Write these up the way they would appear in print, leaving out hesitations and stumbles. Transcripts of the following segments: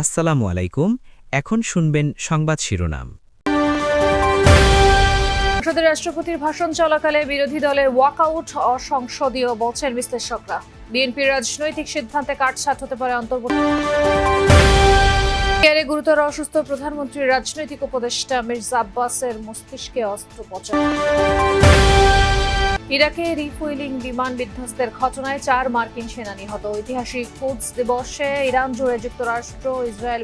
আসসালামু আলাইকুম। এখন শুনবেন সংবাদ শিরোনাম। সংসদে রাষ্ট্রপতির ভাষণ চলাকালে বিরোধী দলের ওয়াকআউট অসংসদীয় বলছেন বিশ্লেষকরা। বিএনপির রাজনৈতিক সিদ্ধান্তে কাটছাঁট হতে পারে অন্তর্বর্তী গুরুতর অসুস্থ প্রধানমন্ত্রীর রাজনৈতিক উপদেষ্টা মির্জা আব্বাসের মস্তিষ্কে অস্ত্রোপচার। ইরাকে রিফুয়েলিং বিমান বিধ্বস্তের ঘটনায় 4 মার্কিন সেনা নিহত। ঐতিহাসিক কুদস দিবসে ইরান জুড়ে যুক্তরাষ্ট্র ইসরায়েল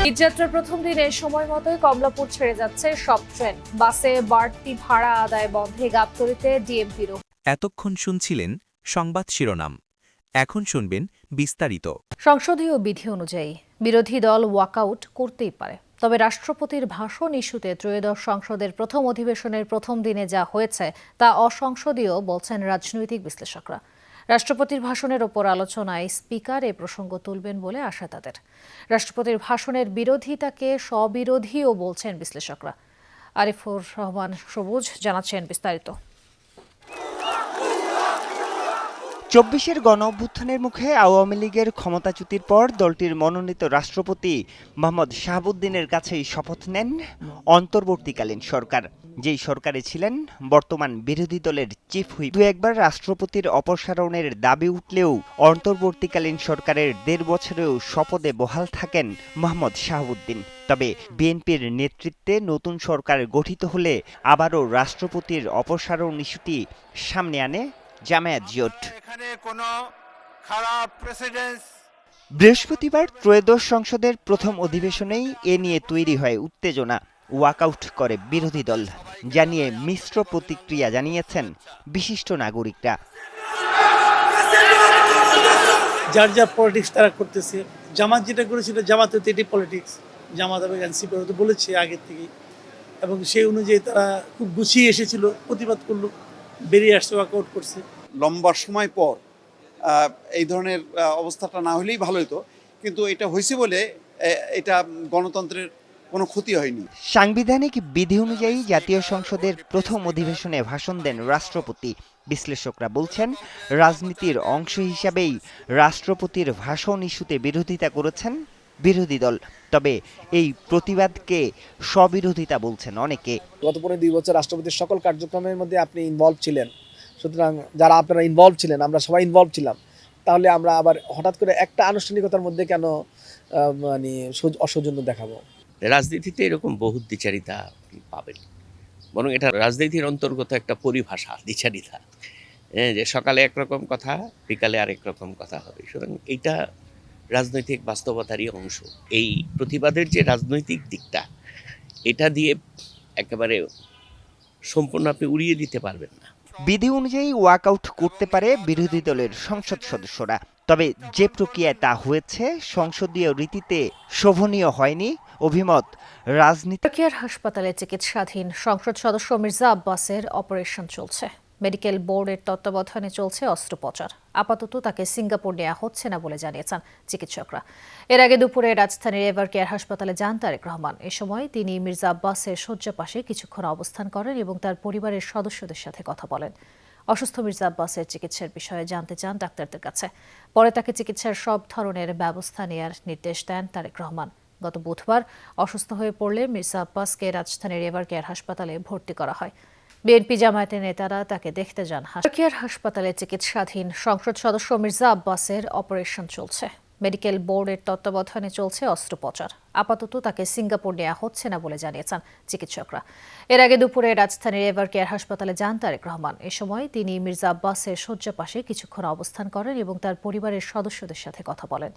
ঈদযাত্রার প্রথম দিনে সময় মতোই কমলাপুর ছেড়ে যাচ্ছে সব ট্রেন। বাসে বাড়তি ভাড়া আদায় বন্ধে গাবতলীতে ডিএমপিরও। এতক্ষণ শুনছিলেন সংবাদ শিরোনাম। এখন শুনবেন বিস্তারিত। সংসদীয় বিধি অনুযায়ী বিরোধী দল ওয়াকআউট করতেই পারে, তবে রাষ্ট্রপতির ভাষণ ইস্যুতে ত্রয়োদশ সংসদের প্রথম অধিবেশনের প্রথম দিনে যা হয়েছে তা অসংসদীয় বলছেন রাজনৈতিক বিশ্লেষকরা। রাষ্ট্রপতির ভাষণের ওপর আলোচনায় স্পিকার এ প্রসঙ্গ তুলবেন বলে আশা তাদের। রাষ্ট্রপতির ভাষণের বিরোধিতাকে স্ববিরোধীও বলছেন বিশ্লেষকরা। আরিফুর রহমান সবুজ জানাচ্ছেন বিস্তারিত। ২৪-এর গণঅভ্যুত্থানের মুখে আওয়ামী লীগের ক্ষমতাচ্যুতির পর দলটির মনোনীত রাষ্ট্রপতি মোহাম্মদ শাহাবুদ্দিনের কাছেই শপথ নেন অন্তর্বর্তীকালীন সরকার, যেই সরকারে ছিলেন বর্তমান বিরোধী দলের চিফ হুইপ। দু একবার রাষ্ট্রপতির অপসারণের দাবি উঠলেও অন্তর্বর্তীকালীন সরকারের ১.৫ বছরেও শপথে বহাল থাকেন মোহাম্মদ শাহাবুদ্দিন। তবে বিএনপির নেতৃত্বে নতুন সরকার গঠিত হলে আবারও রাষ্ট্রপতির অপসারণ ইস্যুটি সামনে আনে জামায়াত জোট। বৃহস্পতিবার ত্রয়োদশ সংসদের প্রথম অধিবেশনেই এ নিয়ে তৈরি হয় উত্তেজনা। ওয়াকআউট করে বিরোধী দল, জানিয়ে মিশ্র প্রতিক্রিয়া জানিয়েছেন বিশিষ্ট নাগরিকরা। যার যা পলিটিক্স তারা করতেছে। জামাত যেটা করেছিল, জামাতের এটি পলিটিক্স। জামাত এবং এনসিপি তো বলেছে আগের থেকেই, এবং সেই অনুযায়ী তারা খুব গুছিয়ে এসেছিল, প্রতিবাদ করলো, বেরিয়ে আসছে, ওয়াকআউট করছে। লম্বা সময় পর এই ধরনের অবস্থাটা না হলেই ভালো হতো, কিন্তু এটা হয়েছে বলে এটা গণতন্ত্রের কোনো ক্ষতি হয়নি। সাংবিধানিক বিধি অনুযায়ী জাতীয় সংসদের প্রথম অধিবেশনে ভাষণ দেন রাষ্ট্রপতি। বিশ্লেষকরা বলছেন, রাজনীতির অংশ হিসাবেই রাষ্ট্রপতির ভাষণ ইস্যুতে বিরোধিতা করেছেন বিরোধী দল। তবে এই প্রতিবাদকে স্ববিরোধিতা বলছেন অনেকে। গত ২৫ বছর রাষ্ট্রপতির সকল কার্যক্রমের মধ্যে আপনি ইনভলভ ছিলেন, সুতরাং যারা আপনারা ইনভলভ ছিলেন, আমরা সবাই ইনভলভ ছিলাম, তাহলে আমরা আবার হঠাৎ করে একটা আনুষ্ঠানিকতার মধ্যে কেন মানে অসৌজন্য দেখাবো? রাজনীতিতে এরকম বহু দ্বিচারিতা আপনি পাবেন, বরং এটা রাজনীতির অন্তর্গত একটা পরিভাষা, দ্বিচারিতা, যে সকালে একরকম কথা, বিকালে আরেক রকম কথা হবে। সুতরাং এইটা রাজনৈতিক বাস্তবতারই অংশ। এই প্রতিবাদের যে রাজনৈতিক দিকটা, এটা দিয়ে একেবারে সম্পূর্ণ আপনি উড়িয়ে দিতে পারবেন না। বিধি অনুযায়ী ওয়াকআউট করতে পারে বিরোধী দলের সংসদ সদস্যরা, তবে যে প্রক্রিয়ায় তা হয়েছে সংসদীয় রীতিতে শোভনীয় হয়নি অভিমত রাজনীতি। কেয়ার হাসপাতালে চিকিৎসাধীন সংসদ সদস্য মির্জা আব্বাসের অপারেশন চলছে। মেডিকেল বোর্ডের তত্ত্বাবধানে চলছে অস্ত্রোপচার। আপাতত তাকে সিঙ্গাপুর নেওয়া হচ্ছে না বলে জানিয়েছেন চিকিৎসকরা। এর আগে দুপুরে রাজধানীর এভার কেয়ার হাসপাতালে যান তারেক রহমান। এ সময় তিনি মির্জা আব্বাসের শয্যা পাশে কিছুক্ষণ অবস্থান করেন এবং তার পরিবারের সদস্যদের সাথে কথা বলেন। অসুস্থ মির্জা আব্বাসের চিকিৎসার বিষয়ে জানতে চান ডাক্তারদের কাছে। পরে তাকে চিকিৎসার সব ধরনের ব্যবস্থা নেওয়ার নির্দেশ দেন তারেক রহমান। গত বুধবার অসুস্থ হয়ে পড়লে মির্জা আব্বাসকে রাজধানীর এভার কেয়ার হাসপাতালে ভর্তি করা হয়। বিএনপি জামায়াতের নেতারা তাকে দেখতে যান। কেয়ার হাসপাতালে চিকিৎসাধীন সংসদ সদস্য মির্জা আব্বাসের অপারেশন চলছে। মেডিকেল বোর্ডের তত্ত্বাবধানে চলছে অস্ত্রোপচার। আপাতত তাকে সিঙ্গাপুর নেওয়া হচ্ছে না বলে জানিয়েছেন চিকিৎসকরা। এর আগে দুপুরে রাজধানীর এভার কেয়ার হাসপাতালে যান তারেক রহমান। এ সময় তিনি মির্জা আব্বাসের শয্যা পাশে কিছুক্ষণ অবস্থান করেন এবং তার পরিবারের সদস্যদের সাথে কথা বলেন।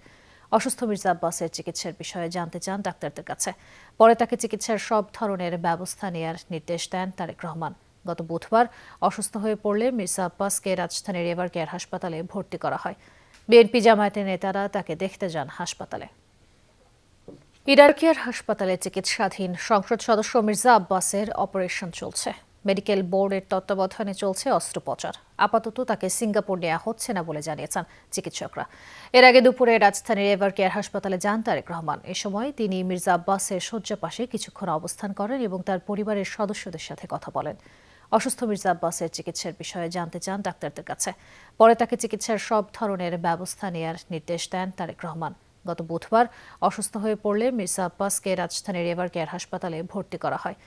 অসুস্থ মির্জা আব্বাসের চিকিৎসার বিষয়ে জানতে চান ডাক্তারদের কাছে। পরে তাকে চিকিৎসার সব ধরনের ব্যবস্থা নেওয়ার নির্দেশ দেন তারেক রহমান। গত বুধবার অসুস্থ হয়ে পড়লে মির্জা আব্বাসকে রাজধানীর এভার কেয়ার হাসপাতালে ভর্তি করা হয়। বিএনপি জামায়াতের নেতারা তাকে দেখতে যান হাসপাতালে। ইডার কেয়ার হাসপাতালে চিকিৎসাধীন সংসদ সদস্য মির্জা আব্বাসের অপারেশন চলছে। মেডিকেল বোর্ডের তত্ত্বাবধানে চলছে অস্ত্রোপচার। আপাতত তাকে সিঙ্গাপুর নেওয়া হচ্ছে না বলে জানিয়েছেন চিকিৎসকরা। এর আগে দুপুরে রাজধানীর এভার কেয়ার হাসপাতালে যান তারেক রহমান। এ সময় তিনি মির্জা আব্বাসের শয্যা পাশে কিছুক্ষণ অবস্থান করেন এবং তার পরিবারের সদস্যদের সাথে কথা বলেন। অসুস্থ মির্জা আব্বাসের চিকিৎসার বিষয়ে জানতে চান ডাক্তারদের কাছে। পরে তাকে চিকিৎসার সব ধরনের ব্যবস্থা নেওয়ার নির্দেশ দেন তারেক রহমান। গত বুধবার অসুস্থ হয়ে পড়লে মির্জা আব্বাসকে রাজধানীর এভার কেয়ার হাসপাতালে ভর্তি করা হয়।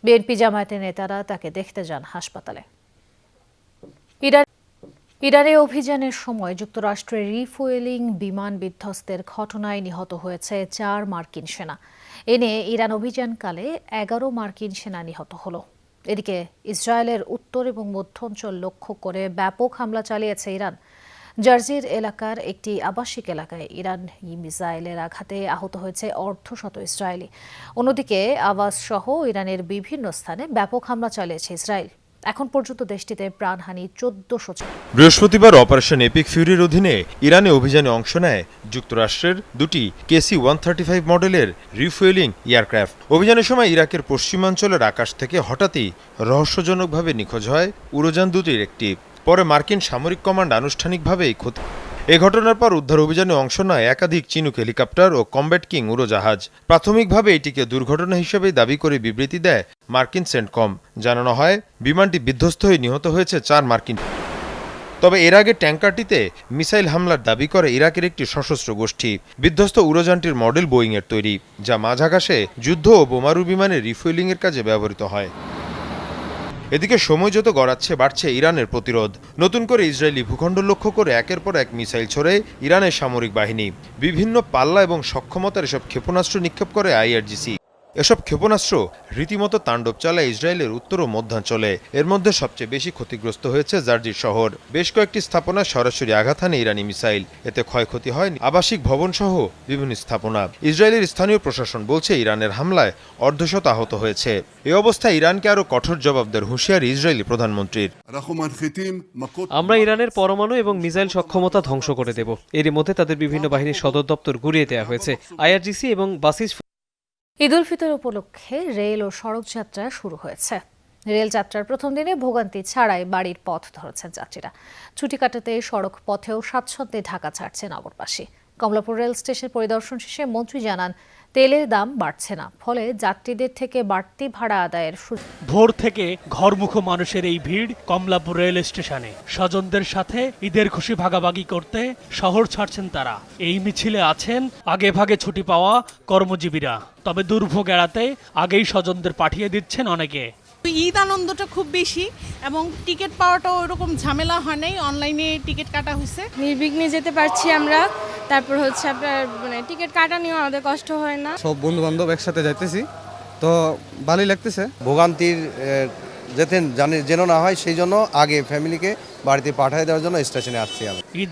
বিএনপি জামায়াতের নেতারা তাকে দেখতে যান হাসপাতালে। ইরানে অভিযানের সময় যুক্তরাষ্ট্রের রিফুয়েলিং বিমান বিধ্বস্তের ঘটনায় নিহত হয়েছে 4 মার্কিন সেনা। এ নিয়ে ইরান অভিযানকালে 11 মার্কিন সেনা নিহত হলো। এদিকে ইসরায়েলের উত্তর এবং মধ্যাঞ্চল লক্ষ্য করে ব্যাপক হামলা চালিয়েছে ইরান। জার্জির এলাকার একটি আবাসিক এলাকায় ইরানি মিসাইলের আঘাতে আহত হয়েছে অর্ধশত ইসরায়েলি। অন্যদিকে আওয়াজ সহ ইরানের বিভিন্ন স্থানে ব্যাপক হামলা চালিয়েছে ইসরায়েল। এখন পর্যন্ত দেশটিতে প্রাণহানি 1400। বৃহস্পতিবার অপারেশন এপিক ফিউরির অধীনে ইরানে অভিযানে অংশ নেয় যুক্তরাষ্ট্রের দুটি KC-135 মডেলের রিফুয়েলিং এয়ারক্রাফট। অভিযানের সময় ইরাকের পশ্চিমাঞ্চলের আকাশ থেকে হঠাৎই রহস্যজনকভাবে নিখোঁজ হয় উড়োযান দুটির একটি। পরে মার্কিন সামরিক কমান্ড আনুষ্ঠানিকভাবে এই ঘটনার পর উদ্ধার অভিযানে অংশ নেয় একাধিক চিনুক হেলিকপ্টার ও কমব্যাট কিং উড়োজাহাজ। প্রাথমিকভাবে এটিকে দুর্ঘটনা হিসেবে দাবি করে বিবৃতি দেয় মার্কিন সেন্টকম। জানানো হয় বিমানটি বিধ্বস্ত হয়ে নিহত হয়েছে 4 মার্কিন। তবে এর আগে ট্যাঙ্কারটিতে মিসাইল হামলার দাবি করে ইরাকের একটি সশস্ত্র গোষ্ঠী। বিধ্বস্ত উড়োযানটির মডেল বোয়িংয়ের তৈরি, যা মাঝ আকাশে যুদ্ধ ও বোমারু বিমানের রিফুয়েলিংয়ের কাজে ব্যবহৃত হয়। এদিকে সময় যত গড়াচ্ছে বাড়ছে ইরানের প্রতিরোধ। নতুন করে ইসরায়েলি ভূখণ্ড লক্ষ্য করে একের পর এক মিসাইল ছড়ে ইরানের সামরিক বাহিনী। বিভিন্ন পাল্লা এবং সক্ষমতার এসব ক্ষেপণাস্ত্র নিক্ষেপ করে IRGC। এসব ক্ষেপণাস্ত্র রীতিমতো তাণ্ডব চালায় ইসরায়েলের উত্তর ও মধ্যাঞ্চলে। এর মধ্যে সবচেয়ে বেশি ক্ষতিগ্রস্ত হয়েছে জার্জির শহর। বেশ কয়েকটি স্থাপনায় সরাসরি আঘাত হানে ইরানি মিসাইল। এতে ক্ষয়ক্ষতি হয় আবাসিক ভবন সহ বিভিন্ন স্থাপনা। ইসরায়েলের স্থানীয় প্রশাসন বলছে ইরানের হামলায় অর্ধশত আহত হয়েছে। এই অবস্থায় ইরানকে আরও কঠোর জবাব দেওয়ার হুঁশিয়ারি ইসরায়েলি প্রধানমন্ত্রীর। আমরা ইরানের পরমাণু এবং মিসাইল সক্ষমতা ধ্বংস করে দেব। এরই মধ্যে তাদের বিভিন্ন বাহিনীর সদর দপ্তর গুঁড়িয়ে দেওয়া হয়েছে। IRGC এবং বাসিস। ঈদ উল ফিতর উপলক্ষে রেল ও সড়ক যাত্রা শুরু হয়েছে। রেল যাত্রার প্রথম দিনে ভোগান্তি ছাড়াই বাড়ির পথ ধরেছেন যাত্রীরা। ছুটি কাটাতে সড়ক পথেও স্বাচ্ছন্দ্যে ঢাকা ছাড়ছে নগরবাসী। কমলাপুর রেল স্টেশন পরিদর্শন শেষে মন্ত্রী জানান, তেলের দাম বাড়ছে না, ফলে যাত্রীদের থেকে বাড়তি ভাড়া আদায়ের সুযোগ। ভোর থেকে ঘরমুখো মানুষের এই ভিড় কমলাপুর রেল স্টেশনে। স্বজনদের সাথে ঈদের খুশি ভাগাভাগি করতে শহর ছাড়ছেন তারা। এই মিছিলে আছেন আগে ভাগে ছুটি পাওয়া কর্মজীবীরা। তবে দুর্ভোগ এড়াতে আগেই স্বজনদের পাঠিয়ে দিচ্ছেন অনেকে। ঈদ আনন্দটা খুব বেশি এবং টিকিট পাওয়াটাও ওরকম ঝামেলা হয় নাই, অনলাইনে টিকিট কাটা হয়েছে। নির্বিঘ্নে যেতে পারছি আমরা। তারপর হচ্ছে আপনার টিকিট কাটা নিয়েও আমাদের কষ্ট হয় না। সব বন্ধু বান্ধব একসাথে যাইতেছি, তো ভালোই লাগতেছে। ভোগান্তির যেন না হয় সেই জন্য আগে ফ্যামিলিকে বাড়িতে পাঠিয়ে দেওয়ার জন্য স্টেশনে আসছি আমি। ঈদ